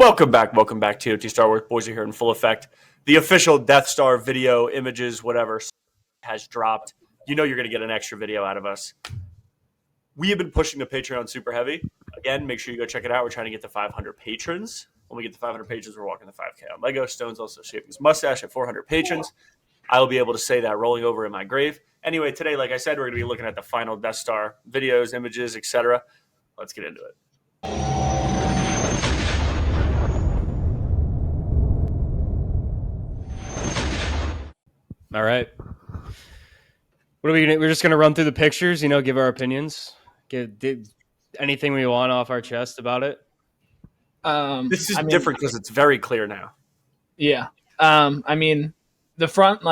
Welcome back to OT Star Wars. Boys are here in full effect. The official Death Star video, images, whatever, has dropped. You know you're going to get an extra video out of us. We have been pushing the Patreon super heavy. Again, make sure you go check it out. We're trying to get to 500 patrons. When we get to 500 patrons, we're walking the 5K on Lego. Stone's also shaving his mustache at 400 patrons. I will be able to say that rolling over in my grave. Anyway, today, like I said, we're going to be looking at the final Death Star videos, images, etc. Let's get into it. All right. What are we gonna? We're just gonna run through the pictures, give our opinions, give anything we want off our chest about it. This is different because it's very clear now. Yeah. The front,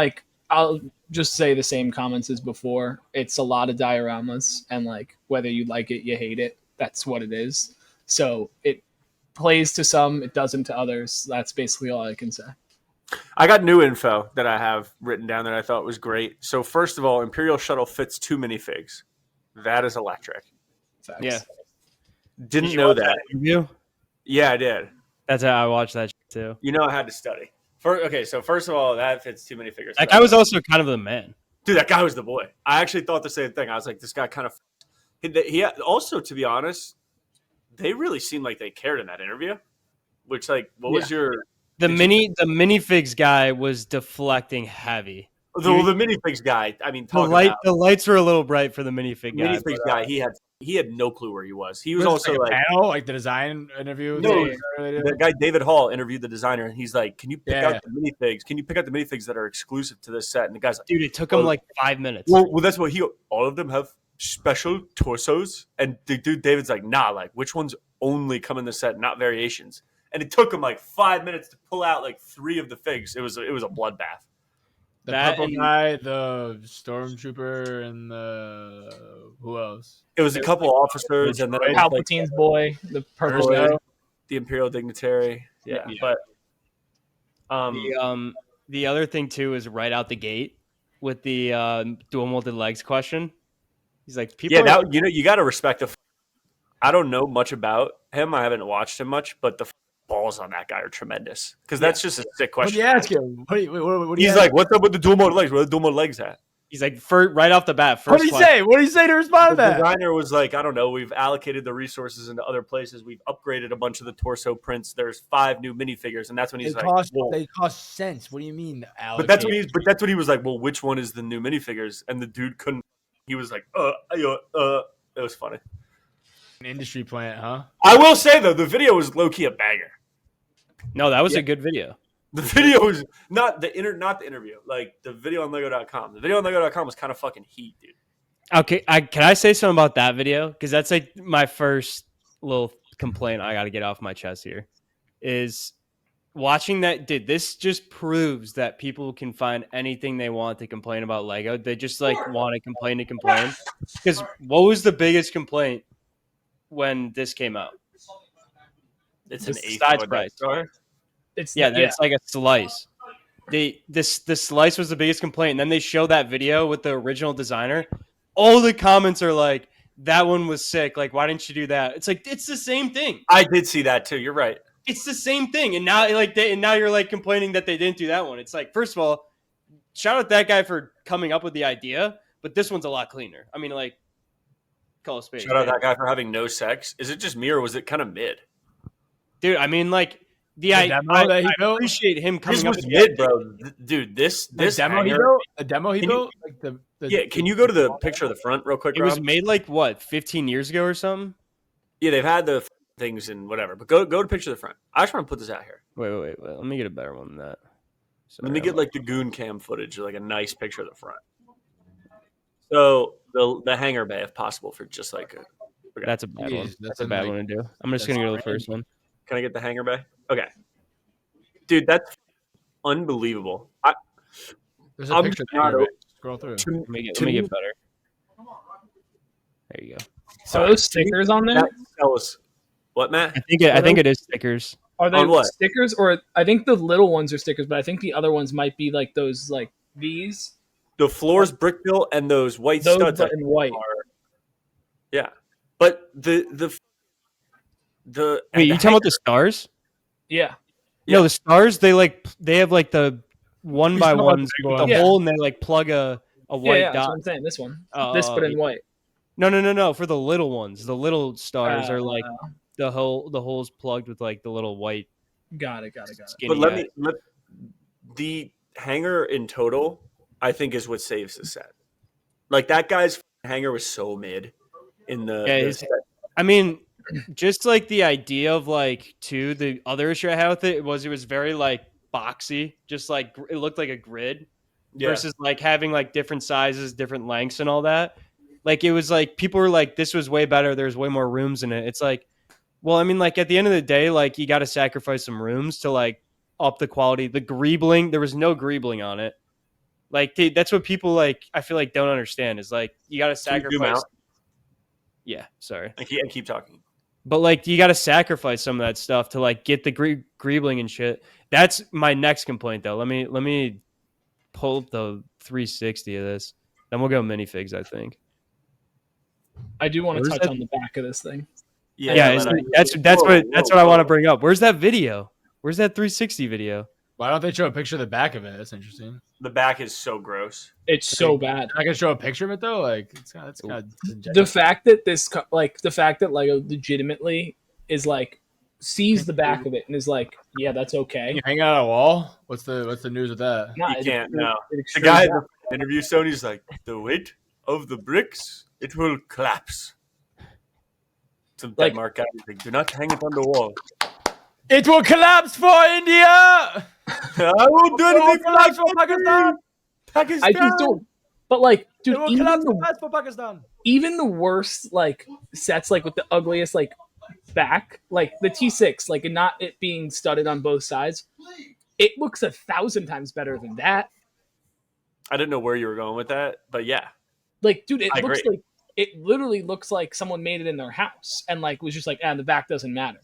I'll just say the same comments as before. It's a lot of dioramas, and whether you like it, you hate it. That's what it is. So it plays to some, it doesn't to others. That's basically all I can say. I got new info that I have written down that I thought was great. So first of all, Imperial Shuttle fits 2 minifigs. That is electric. Facts. Yeah. Didn't know that. You? Yeah, I did. That's how I watched that too. I had to study. So first of all, that fits 2 minifigures. That guy was also kind of the man. Dude, that guy was the boy. I actually thought the same thing. I was like, this guy kind of... He also, to be honest, they really seemed like they cared in that interview. Which, what was your... The minifigs guy was deflecting heavy. The minifigs guy, the lights were a little bright for the minifig guy. Minifigs guy, he had no clue where he was. He was also like a panel, the design interview. No, the guy David Hall interviewed the designer, and he's like, "Can you pick out the minifigs? Can you pick out the minifigs that are exclusive to this set?" And the guy's like, "Dude, it took him 5 minutes." Well, that's what all of them have special torsos, and the dude David's like, "Nah, which ones only come in the set, not variations." And it took him 5 minutes to pull out 3 of the figs. It was a bloodbath. The purple guy, the stormtrooper, and who else? It was a couple officers, and then Palpatine's boy, the purple guy, the Imperial dignitary. Yeah. But the other thing too is right out the gate with the dual molded legs question. He's like, people. Yeah, you got to respect the. I don't know much about him. I haven't watched him much, but the balls on that guy are tremendous because that's just a sick question. What do you ask him? What He's like, "What's up with the dual molded legs? Where are the dual molded legs at?" He's like, right off the bat. What did he say? What did he say to respond to that? The designer was like, "I don't know. We've allocated the resources into other places. We've upgraded a bunch of the torso prints. There's 5 new minifigures." And that's when he's they cost sense. What do you mean? But that's what he was like. Well, which one is the new minifigures? And the dude couldn't. He was like, It was funny. An industry plant, huh? I will say though, the video was low key a banger. No, that was a good video. The video was not the interview, the video on Lego.com. The video on Lego.com was kind of fucking heat, dude. Okay, can I say something about that video? Because that's my first little complaint I got to get off my chest here. Is watching that, dude, this just proves that people can find anything they want to complain about Lego. They just want to complain. Because what was the biggest complaint when this came out? It's an size price. It's like a slice. The slice was the biggest complaint, and then they show that video with the original designer. All the comments are like, "That one was sick. Why didn't you do that?" It's it's the same thing. I did see that too. You're right. It's the same thing, and now now you're complaining that they didn't do that one. It's first of all, shout out that guy for coming up with the idea, but this one's a lot cleaner. Call a spade. Shout out that guy for having no sex. Is it just me or was it kind of mid? Dude, I appreciate him coming up with mid, bro. Dude, this demo he built. Can you go to the picture of the front real quick? It was made 15 years ago or something. Yeah, they've had the things and whatever, but go to picture of the front. I just want to put this out here. Wait. Let me get a better one than that. Let me get the goon cam footage, a nice picture of the front. So the hangar bay, if possible, for just okay. That's a bad one. That's a bad one to do. I'm just gonna go to the first one. Can I get the hangar bay? Okay. Dude, that's unbelievable. There's a picture there. Scroll through. Let me get better. There you go. So are those stickers on there? Tell us. What, Matt? I think it is stickers. Are they stickers, or I think the little ones are stickers, but I think the other ones might be those these. The floor's brick built and those white studs in white. Yeah. But the Wait, you talking about the stars? Yeah. No, Yeah. the stars they have like the one by ones with the Yeah. hole, and they like plug a white Yeah, that's dot. what I'm saying. This one. This, but in white. No. For the little ones, the little stars are like Uh, the hole's plugged with like the little white Got it. skinny But guy. the hanger in total, I think, is what saves the set. Like that guy's hanger was so mid in the set. I mean, just like the idea of like the other issue I had with it was very like boxy, just like it looked like a grid versus like having like different sizes, different lengths, and all that. Like it was like people were like, "This was way better. There's way more rooms in it." It's like, well, I mean, like at the end of the day, like you got to sacrifice some rooms to like up the quality. The greebling, there was no greebling on it. Like that's what people like. I feel like don't understand is like you got to sacrifice. Yeah, sorry. I keep talking. But like you got to sacrifice some of that stuff to like get the greebling and shit. That's my next complaint though. Let me pull up the 360 of this. Then we'll go minifigs. I think. I do want to Where's touch that? on the back of this thing. Yeah, that's what I want to bring up. Where's that video? Where's that 360 video? Why don't they show a picture of the back of it? That's interesting. The back is so gross. It's so bad. I can show a picture of it though. Like it's kind of The fact that Lego legitimately is like sees the back of it and is like, yeah, that's okay. You hang out on a wall. What's the news with that? Nah, You can't. No. The extrudes guy in out. the interview, Sony's like, the weight of the bricks, it will collapse. Some Like- Denmark guy, he's like, do not hang it on the wall. It will collapse for India. I won't do anything for collapse for Pakistan. I just don't. But like, dude, It will even collapse the, for Pakistan. even the worst like sets, like with the ugliest like back, like the T6, like and not it being studded on both sides, it looks 1,000 times better than that. I didn't know where you were going with that, but yeah. Like, dude, it I looks agree. like it literally looks like someone made it in their house and like was just like, the back doesn't matter.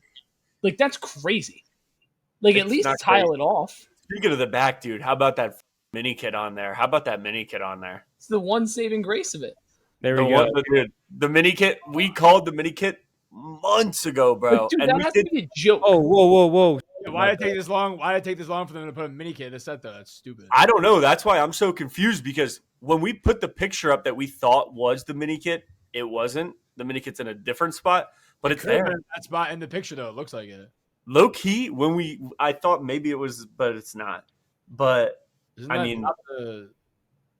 Like that's crazy. Like at It's least not tile crazy. it off. Speaking of the back, dude, how about that mini kit on there? How about that mini kit on there? It's the one saving grace of it. There The we one, go. dude, the mini kit, we called the mini kit months ago, bro. Like, dude, and that we has did, to be a joke. Oh, whoa. Why did it take this long? Why did it take this long for them to put a mini kit in the set though? That's stupid. I don't know. That's why I'm so confused because when we put the picture up that we thought was the mini kit, it wasn't. The mini kit's in a different spot, but it's there. That spot in the picture though. It looks like it. Low key, I thought maybe it was, but it's not. But Isn't I that mean- not the?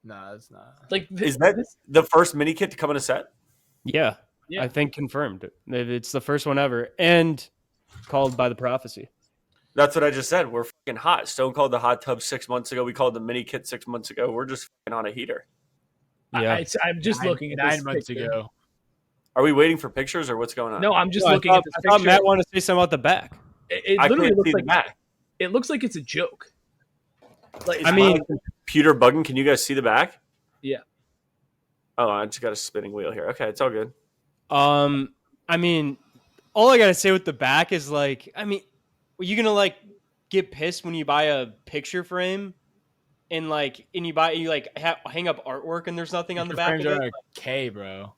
Nah, it's not. Like is that the first mini kit to come in a set? Yeah, Yeah. I think confirmed. It's the first one ever, and called by the prophecy. That's what I just said. We're fucking hot. Stone called the hot tub 6 months ago. We called the mini kit 6 months ago. We're just fucking on a heater. Yeah, I'm just looking at this 9 months picture. ago. Are we waiting for pictures or what's going on? No, I'm just No, looking at this I thought picture. Matt wanted to say something about the back. It I literally can't looks see like the back. it looks like it's a joke. Like I mean, Computer bugging. Can you guys see the back? Yeah. Oh, I just got a spinning wheel here. Okay, it's all good. I mean, all I gotta say with the back is like, I mean, are you gonna like get pissed when you buy a picture frame and you hang up artwork and there's nothing on the back of Frames are it? a K, bro.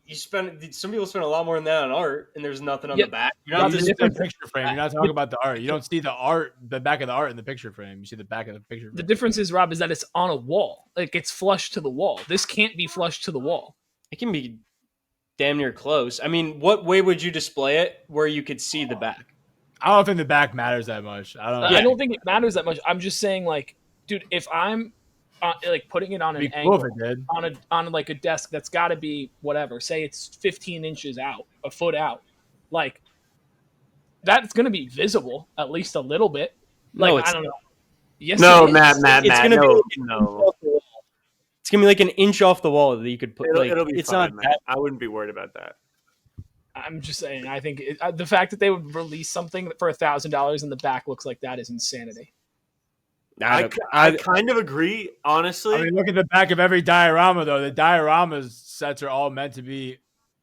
You spend some people spend a lot more than that on art and there's nothing on Yeah. the back. You're Not not the just difference- Picture frame. You're not talking about the art. You don't see the art, the back of the art in the picture frame. You see the back of the picture frame. The difference is, Rob, is that it's on a wall. Like it's flush to the wall. This can't be flush to the wall. it can be damn near close. I mean, what way would you display it where you could see the back? I don't think the back matters that much. I don't know. I don't think it matters that much. I'm just saying, like, dude, if I'm like putting it on It'd an be cool angle if it did. on like a desk that's got to be whatever. Say it's 15 inches out, a foot out. Like that's going to be visible at least a little bit. Like No, it's I don't know. Yes, No, it is. Matt. It's gonna no, be no. It's gonna be like an inch off the wall that you could put. It'll be it's fine, not man. I wouldn't be worried about that. I'm just saying. I think the fact that they would release something for $1,000 and the back looks like that is insanity. that. I kind of agree, honestly. I mean, look at the back of every diorama, though. The dioramas sets are all meant to be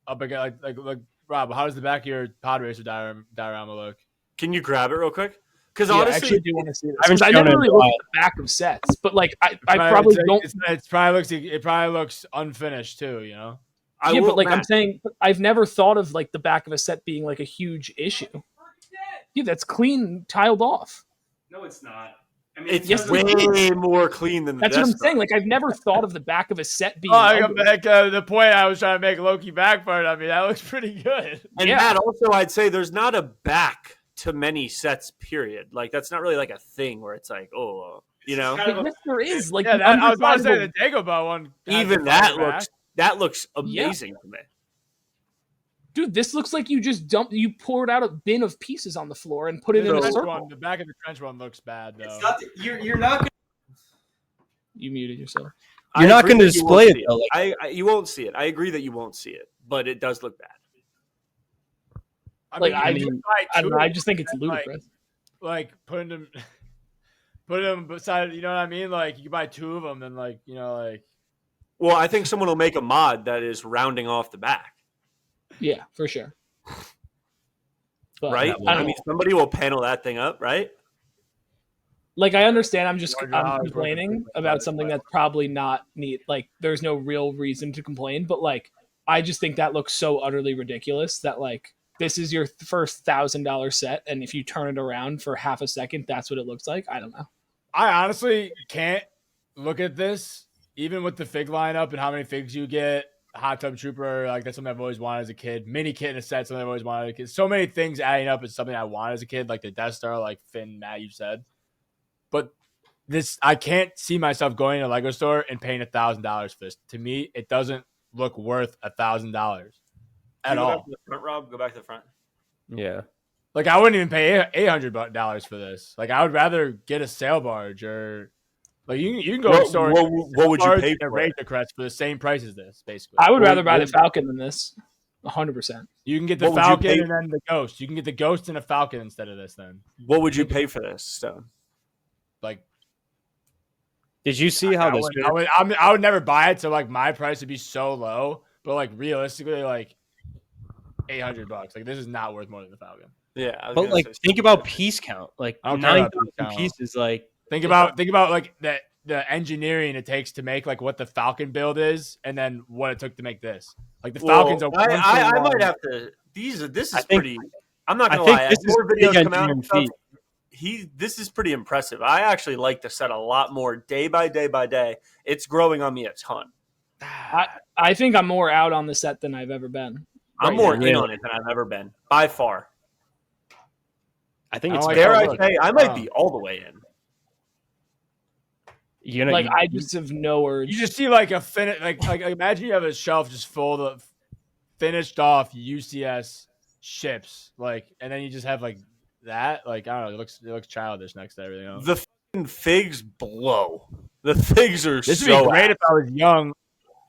up against, like Rob, how does the back of your pod racer diorama look? Can you grab it real quick? Because Yeah, I honestly, actually do want to see this. I haven't 'Cause I shown never it really in a looked at the back of sets, but like I probably don't. It probably looks unfinished too. You know. I Yeah, will, but like I'm Matt, saying, I've never thought of like the back of a set being like a huge issue. Yeah, that's clean, tiled off. No, it's not. I mean, It's Yes, way it is. more clean than the That's what Death I'm saying. Star. Like, I've never thought of the back of a set being. Oh, I got ugly. back the point I was trying to make Loki backfired on me. That looks pretty good. And Yeah. Matt, also, I'd say there's not a back to many sets, period. Like, that's not really like a thing where it's like, oh, you know? But yes, there is. Like, Yeah, the I was about to say underside the of Dagobah one. has Even the that fire looks back. amazing to me. dude, this looks like you just you poured out a bin of pieces on the floor and put it in a So- circle. The back of the trench one looks bad though. It's not. You're not. Gonna, You muted yourself. You're I not agree gonna that you won't display it, see though, like- you won't see it. I agree that you won't see it, but it does look bad. Like, you I can mean, buy I don't two know. I of just think it's them, ludicrous. like putting them, putting them beside. You know what I mean? Like you can buy two of them, and like Well, I think someone will make a mod that is rounding off the back, Yeah, for sure. But, right? I I don't mean, know. somebody will panel that thing up, right? Like, I understand. I'm $200 complaining worth of about food, something but- that's probably not neat. Like, there's no real reason to complain, but like, I just think that looks so utterly ridiculous that like this is your first $1,000 set, and if you turn it around for half a second, that's what it looks like. I don't know. I honestly can't look at this, even with the fig lineup and how many figs you get. Hot Tub Trooper, like that's something I've always wanted as a kid. Mini kit in a set, something I've always wanted as a kid. So many things adding up is something I wanted as a kid, like the Death Star, like Finn, Matt, you said. But this, I can't see myself going to a Lego store and paying $1,000 for this. To me, it doesn't look worth $1,000 at all. Go back to the front, Rob. Go back to the front. Yeah. Like I wouldn't even pay $800 for this. Like I would rather get a sail barge or like you can go to a store. What would you pay a for it? Razor Crest for the same price as this, basically. I would Well, rather buy the well- Falcon than this. 100%. You can get the What would you Falcon pay- and then the Ghost. You can get the Ghost and a Falcon instead of this. Then What would you pay for this, Stone? like Did you see how this? I would never buy it. So like my price would be so low, but like realistically, like $800. Like this is not worth more than the Falcon. Yeah, I was But gonna like, say think about piece count. Like I don't care about 9,000 piece count. pieces. Like Think about like the engineering it takes to make like what the Falcon build is, and then what it took to make this. Like the Falcons are. I might have to. This is I think- pretty. I'm not I gonna think lie. this As is more big videos come out, engineering and stuff, feat. this is pretty impressive. I actually like the set a lot more day by day by day. It's growing on me a ton. I think I'm more out on the set than I've ever been. I'm Right, more yeah, in on it than I've ever been by far. I think I it's like Dare how I it looks. say I might be all the way in. you know. Like, you- I just have no urge. You just see like a like imagine you have a shelf just full of finished off UCS ships, like, and then you just have like that. Like I don't know, it looks childish next to everything else. The f***ing figs blow. The figs are This would so be great ass. if I was young.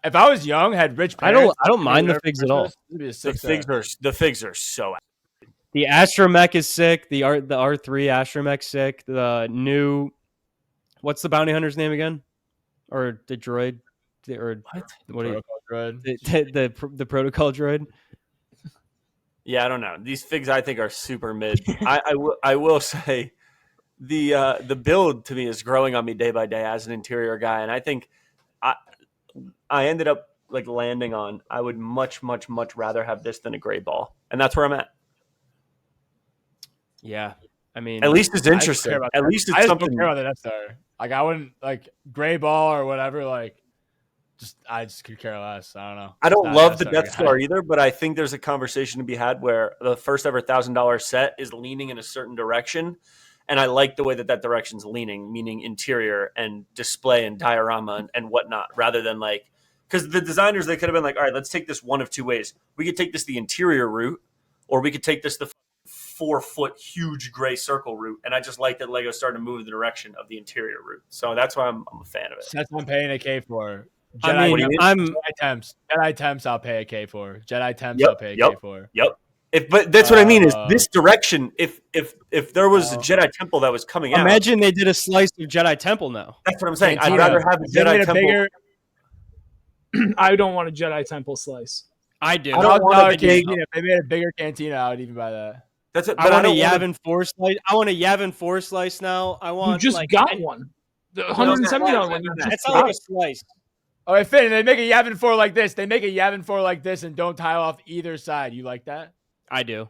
If I was young, had rich I parents. don't mind the figs at all. This would be a The sick figs are so ass. The Astromech is sick. The R3 Astromech's sick. The new, what's the bounty hunter's name again? Or the droid? Or what do you, the protocol droid? Yeah, I don't know. These figs I think are super mid. I will say the build to me is growing on me day by day as an interior guy, and I think I ended up like landing on I would much rather have this than a gray ball, and that's where I'm at. Yeah. I mean, At least it's I just interesting. care about At that. least I it's just something. don't care about the Death Star. Like I wouldn't like gray ball or whatever. Like I just could care less. I don't know. I don't Not love the Star Death guy. Star either, but I think there's a conversation to be had where the first ever $1,000 set is leaning in a certain direction, and I like the way that direction's leaning, meaning interior and display and diorama and whatnot, rather than like because the designers they could have been like, all right, let's take this one of two ways. We could take this the interior route, or we could take this the 4-foot huge gray circle route. And I just like that Lego started to move in the direction of the interior route, so that's why I'm a fan of it. That's what I'm paying a K for. I mean, Jedi temps. I'll pay a K for. Jedi temps. Yep, I'll pay a yep. K for. Yep. But that's what I mean is Uh, this direction. If there was a Jedi Temple that was coming out, imagine they did a slice of Jedi Temple now. that's what I'm saying. I'd Cantina. rather have a If they made Jedi a Temple. bigger- I don't want a Jedi Temple slice. I do. I don't want $1 a cantina. If they made a bigger cantina, I would even buy that. That's it. I But want a don't wanna- Yavin 4 slice. I want a Yavin 4 slice now. I You want just like, got one. The $170 one. You just It's not got like a it. slice. Oh, I fit. And they make a Yavin 4 like this. They make a Yavin 4 like this and don't tile off either side. You like that? I do.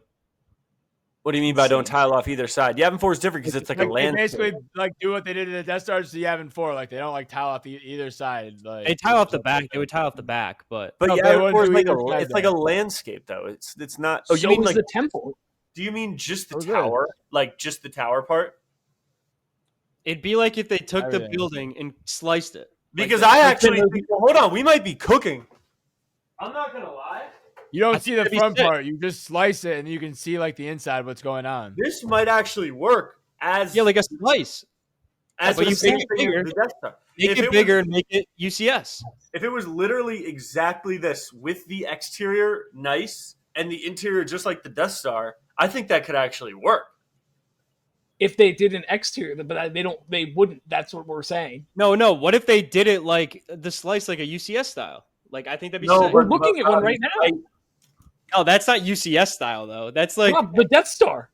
What do you mean by don't tile off either side? Yavin 4 is different because it's like a They land. basically like do what they did in the Death Star to Yavin 4. Like they don't like tile off either side. Like They tile off the back. They would tile off the back, but But No, they Yavin wouldn't 4 is do like either a side, it's like a landscape though. It's not. Oh, you so mean is like? the temple. Do you mean just the Oh, good. tower? Like just the tower part? it'd be like if they took the Everything. building and sliced it. Because Like I that. actually think, well, hold on, we might be cooking. I'm not gonna lie. You don't I see think the that'd be front sick. part. You just slice it, and you can see like the inside, what's going on. This might actually work as Yeah, like a slice. as but the you same make it thing bigger. as the Death Star. Make If it it bigger was- and make it UCS. If it was literally exactly this with the exterior nice and the interior just like the Death Star, I think that could actually work. If they did an exterior, but they wouldn't. That's what we're saying. No. What if they did it like the slice, like a UCS style? Like I think that'd be sick. We're looking at one right now. Oh, that's not UCS style though. That's like, Rob, the Death Star.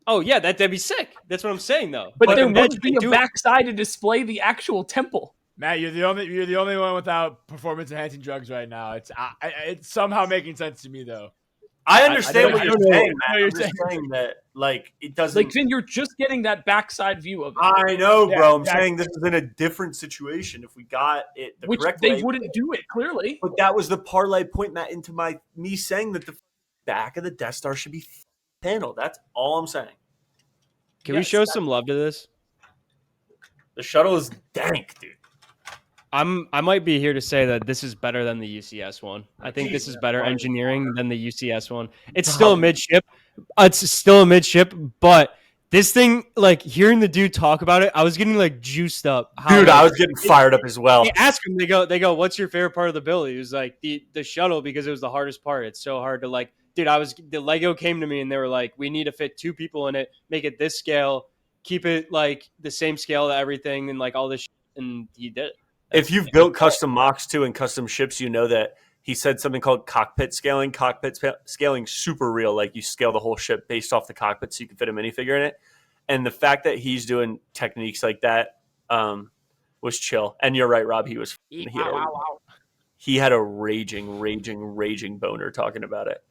oh yeah, that'd be sick. That's what I'm saying though. But there imagine would be they a do it. backside to display the actual temple. Matt, you're the only one without performance enhancing drugs right now. It's somehow making sense to me though. I understand what I you're don't know. saying, I know Matt. you're I'm just saying that like it doesn't. Like, then you're just getting that backside view of it, I know, Yeah, bro. I'm exactly. saying this is in a different situation. If we got it the which correct they way, wouldn't do it clearly. but that was the parlay point, Matt, into me saying that the back of the Death Star should be paneled. That's all I'm saying. Can we show some love to this? The shuttle is dank, dude. I might be here to say that this is better than the UCS one. I think this is better engineering than the UCS one. It's still a midship. It's still a midship, but this thing, like hearing the dude talk about it, I was getting like juiced up. Dude, I was getting fired up as well. They ask him, they go, what's your favorite part of the build? He was like, the shuttle, because it was the hardest part. It's so hard to like, dude, the Lego came to me and they were like, we need to fit 2 people in it, make it this scale, keep it like the same scale to everything and like all this shit, and he did it. If you've built custom mocks too and custom ships, you know that he said something called cockpit scaling. Scaling super real. Like you scale the whole ship based off the cockpit so you can fit a minifigure in it. And the fact that he's doing techniques like that was chill. And you're right, Rob. He had a raging boner talking about it.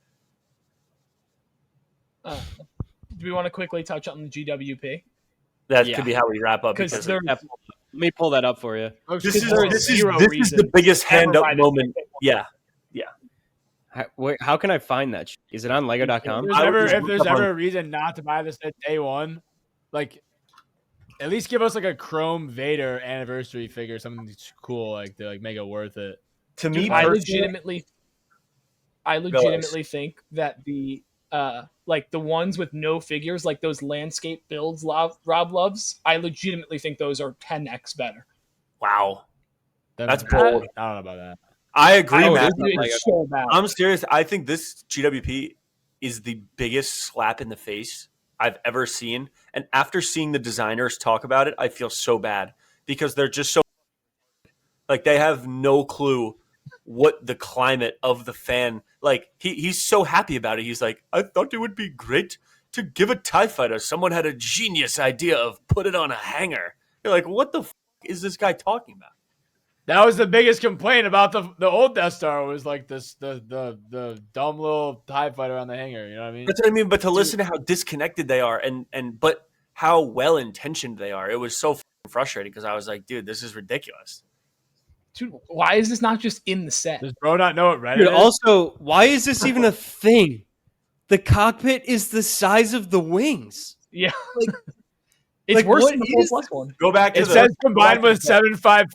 Do we want to quickly touch on the GWP? That Yeah. could be how we wrap up. Because Because they're Let me pull that up for you. this is there is zero the reason biggest hand ever up why this moment. thing- Yeah. How can I find that? Is it on Lego.com? If there's ever a reason not to buy this at day one, like at least give us like a Chrome Vader anniversary figure, something that's cool, like to like make it worth it. To me, I personally, legitimately think that the like the ones with no figures, like those landscape builds Rob loves, I legitimately think those are 10x better. wow. That's I bold. don't know about that. I agree, Oh, Matt. It's so bad. I'm serious. I think this GWP is the biggest slap in the face I've ever seen. And after seeing the designers talk about it, I feel so bad because they're just so like they have no clue what the climate of the fan. Like he's so happy about it. He's like, I thought it would be great to give a TIE fighter. Someone had a genius idea of put it on a hanger. You're like, what the is this guy talking about? That was the biggest complaint about the old Death Star was like this the dumb little TIE fighter on the hanger. You know what I mean? That's what I mean. But to listen to how disconnected they are but how well intentioned they are, it was so frustrating because I was like, dude, this is ridiculous. Dude, why is this not just in the set? Does bro not know what Reddit Dude, is? also, why is this even a thing? The cockpit is the size of the wings. Yeah. Like- It's like, worse what than the is 4 plus one. Go back to It says combined with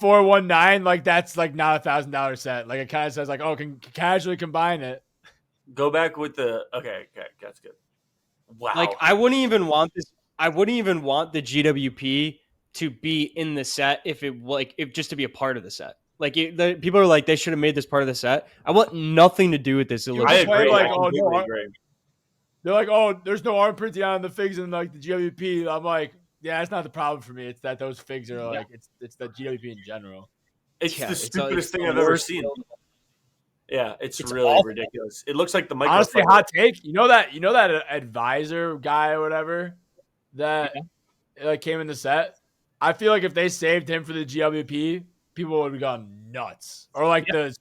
75419, like that's like not $1,000 set. Like it kind of says like, oh, can casually combine it. Go back with the okay, that's good. Wow. Like, I wouldn't even want this. I wouldn't even want the GWP to be in the set if just to be a part of the set. Like the people are like they should have made this part of the set. I want nothing to do with this. It looks I complain agree. like, I oh, completely no, agree. They're like, oh, there's no arm printing on the figs in like the GWP. I'm like, yeah, that's not the problem for me. It's that those figs are like it's the GWP in general. It's Yeah, the it's stupidest the thing I've ever worst seen. build. Yeah, it's really awful. ridiculous. It looks like the micro. Honestly, hot take. You know that advisor guy or whatever that like came in the set. I feel like if they saved him for the GWP, people would have gone nuts. Or like the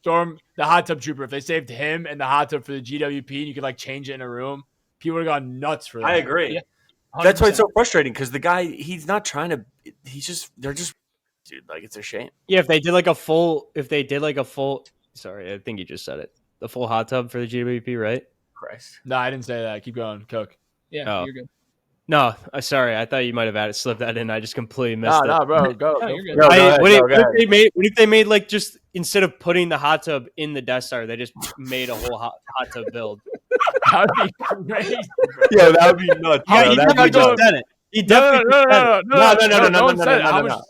hot tub trooper. If they saved him and the hot tub for the GWP, and you could like change it in a room, People would have gone nuts for that. I agree. Yeah. That's why it's 100%. so frustrating because the guy, he's not trying to. They're just, dude. Like it's a shame. Yeah, if they did like a full, sorry, I think you just said it. The full hot tub for the GWP, right? Christ. No, I didn't say that. Keep going, Cook. Yeah, Oh. you're good. No, sorry, I thought you might have slipped that in. I just completely missed it. No, bro, go. No, go you're for good. it. No, go ahead, What go if ahead. what if they made like just instead of putting the hot tub in the Death Star, they just made a whole hot tub build? That would be crazy. Yeah, that would be nuts. Yeah, bro. he That'd definitely be just nuts. said it. He definitely just said it. No.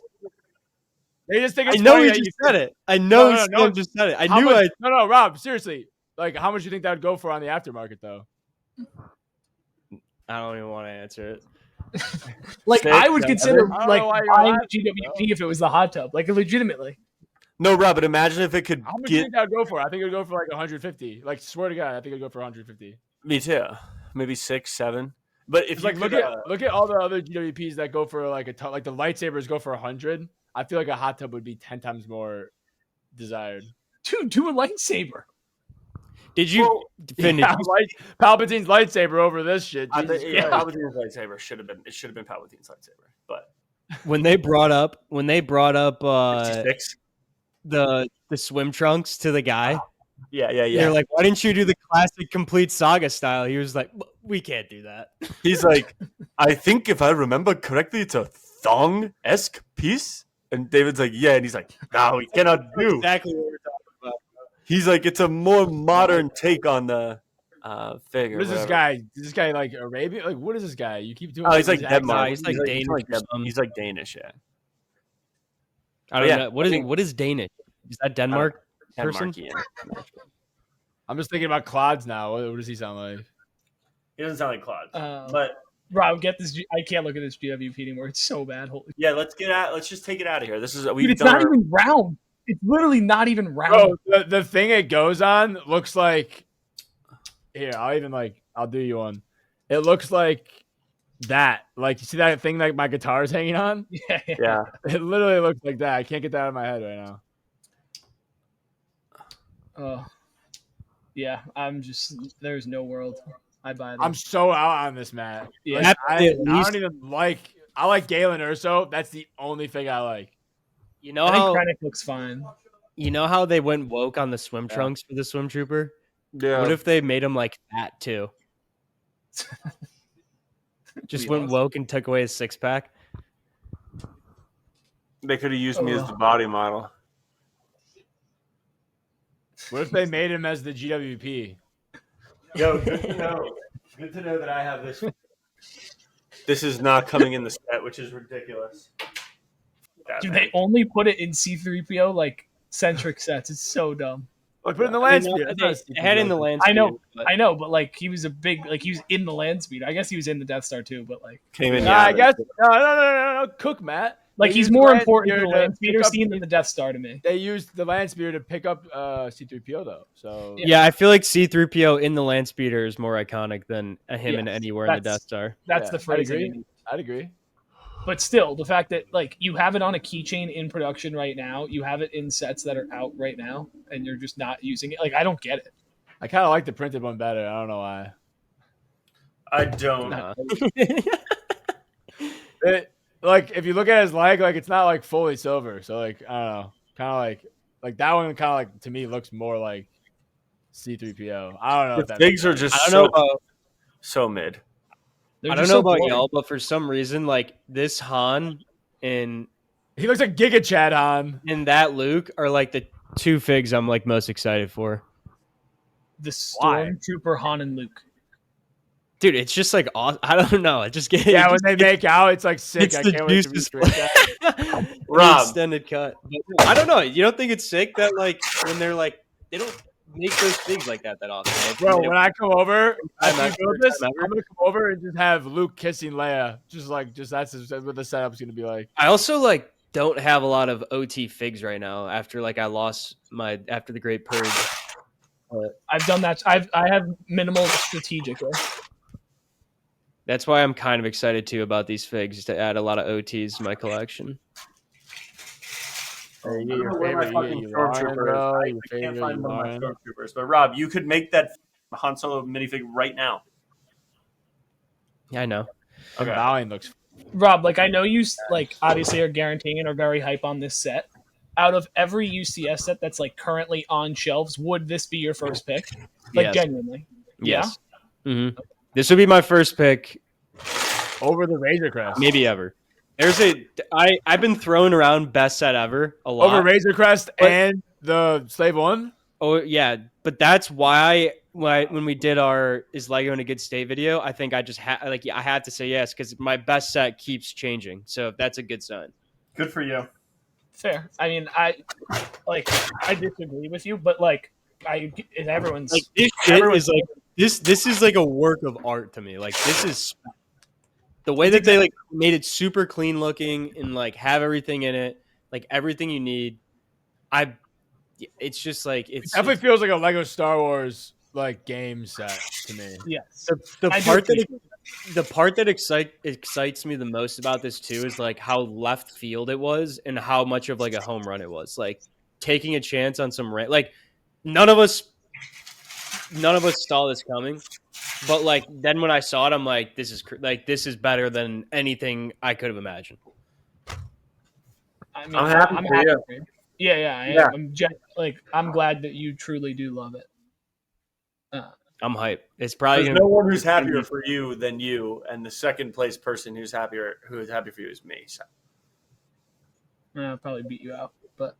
They just think I it's know funny he that just you said it. I know No, he no, no. just said it. I How knew much, I. No, Rob. Seriously, like how much do you think that would go for on the aftermarket though? I don't even want to answer it. Like Six, I would seven. consider I don't like know why you're buying laughing, GWP if it was the hot tub, like legitimately. No, Rob, but imagine if it could How much do you get think that would go for? I think it would go for like 150. Like swear to God, I think it'd go for 150. me too. Maybe 6, 7. But if It's you like could, look at all the other GWPs that go for like like the lightsabers go for 100. I feel like a hot tub would be 10 times more desired. Dude, do a lightsaber. Did you finish? Yeah, Palpatine's lightsaber over this shit. I Jesus think, yeah, Christ. Palpatine's lightsaber should have been Palpatine's lightsaber. But when they brought up 56. the swim trunks to the guy, Yeah. they're like, "Why didn't you do the classic complete saga style?" He was like, "We can't do that." He's like, I think if I remember correctly, it's a thong-esque piece. And David's like, yeah. And he's like, no, we cannot do. Exactly what we're talking about. He's like, it's a more modern take on the figure. What is this guy? Is this guy like Arabian? Like what is this guy? You keep doing. Oh, he's like these Denmark. accents. He's like Danish or something. He's like Danish, yeah. I don't Yeah, know what is Danish. Is that Denmark person? Denmarkian. I'm just thinking about Clods now. What does he sound like? He doesn't sound like Claude. But Rob, get this. I can't look at this GWP anymore. It's so bad. Holy. Yeah, let's just take it out of here. This is Dude, we've it's done not even round. It's literally not even round. Bro, the thing it goes on looks like. Here, I'll do you one. It looks like that. Like you see that thing like my guitar is hanging on? Yeah. It literally looks like that. I can't get that out of my head right now. Yeah. I'm just. There's no world. I buy that. I'm so out on this, Matt. Yeah. Like, I At least- don't even like. I like Galen Urso. That's the only thing I like. You know I think how Krennic looks fine. they went woke on the swim trunks for the swim trooper? Yeah. What if they made him like fat too? Just went woke and took away his 6-pack. They could have used me as the body model. What if they made him as the GWP? Yo, good to know. Good to know that I have this. This is not coming in the set, which is ridiculous. Dude, they only put it in C3PO like centric sets. It's so dumb. Like put it in the land speed. They had in the land. I know, speed, I know, but like he was he was in the land speed. I guess he was in the Death Star too, but like Came in. Nah, I guess no. Cook, Matt. like They he's used more land important speeder to the land to speeder pick up- scene than the Death Star to me. They used the land speeder to pick up C3PO though. So Yeah, I feel like C-3PO in the land speeder is more iconic than him in Yes, anywhere in the that's- Death Star. That's Yeah, the phrasing. I'd agree. I'd agree. But still, the fact that like you have it on a keychain in production right now, you have it in sets that are out right now, and you're just not using it. Like I don't get it. I kind of like the printed one better. I don't know why. I don't. Nah. Like if you look at his leg, like it's not like fully silver. So like I don't know, kind of like that one kind of like to me looks more like C3PO. I don't know. if The that figs makes are sense. just I don't know about so mid. They're I don't just know so about boring. y'all, but for some reason, like this Han and He looks like Giga Chad Han. that Luke are like the two figs I'm like most excited for. The Why? Stormtrooper Han and Luke. Dude, it's just like awesome. I don't know. It just gets Yeah, when they make out, it's like sick. it's I the can't wait to juices. recreate that. Rob. Extended cut. But I don't know. You don't think it's sick that like when they're like they don't make those figs like that often. Like, Bro, they- when I come over, Time after ever, you build this, time I'm ever. gonna come over and just have Luke kissing Leia. Just that's what the setup's gonna be like. I also like don't have a lot of OT figs right now after like I lost my after the Great Purge. I've done that. I have minimal strategically. That's why I'm kind of excited too about these figs to add a lot of OTs to my collection. Hey, you I get don't your know where my favorite, you fucking get your Lauren, stormtrooper is. bro. I Your can't favorite, find you one of my Lauren. stormtroopers. But Rob, you could make that Han Solo minifig right now. Yeah, I know. And Okay. Valiant looks. Rob, like I know you like obviously are guaranteeing and are very hype on this set. Out of every UCS set that's like currently on shelves, would this be your first pick? Like Yes. genuinely. Yes. Mm-hmm. This would be my first pick, Over the Razor Crest. maybe ever. I've been throwing around best set ever a lot. Over Razor Crest But- and the Slave One? Oh yeah, but that's why when we did our is Lego in a good state video, I think I just I had to say yes because my best set keeps changing. So that's a good sign. Good for you. Fair. I mean, I disagree with you, but like everyone's Like this shit is like this is like a work of art to me. Like this is the way that they like made it super clean looking and like have everything in it, like everything you need. It's just like It definitely feels like a Lego Star Wars like game set to me. yes. the I do part that appreciate the part that excites me the most about this too is like how left field it was and how much of like a home run it was. Like taking a chance on some like none of us saw this coming, but like then when I saw it, I'm like, this is better than anything I could have imagined. I mean, I'm happy for you. for you. Yeah, I am. Yeah. I'm glad that you truly do love it. I'm hyped. It's probably There's no one who's happier for you than you, and the second place person who is happy for you is me. So. I'll probably beat you out, but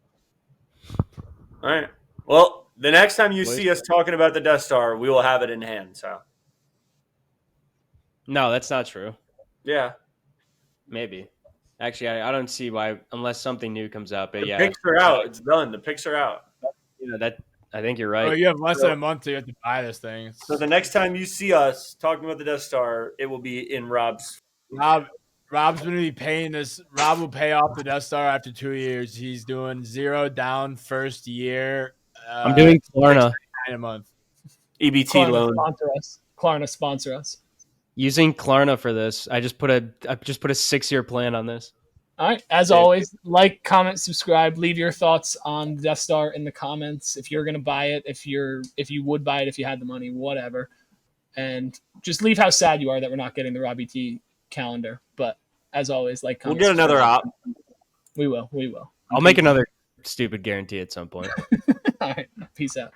All right. Well, the next time you see us talking about the Death Star, we will have it in hand. So. No, that's not true. Yeah. Maybe. Actually, I don't see why unless something new comes out. But The yeah, picks are out. It's done. The picks are out. that I think you're right. Oh, you have less than a month till you have to buy this thing. So the next time you see us talking about the Death Star, it will be in Rob's. Rob's going to be paying this. Rob will pay off the Death Star after 2 years. He's doing 0 down first year. I'm doing Klarna. In a month. EBT Klarna loan. sponsor us. Klarna sponsor us. Using Klarna for this. I just put a 6-year plan on this. All right. As always, like, comment, subscribe. Leave your thoughts on Death Star in the comments. If you're gonna buy it, if you would buy it, if you had the money, whatever. And just leave how sad you are that we're not getting the Robbie T calendar. But as always, like, We'll comment, get another subscribe. op. We will. I'll make another stupid guarantee at some point. All right. Peace out.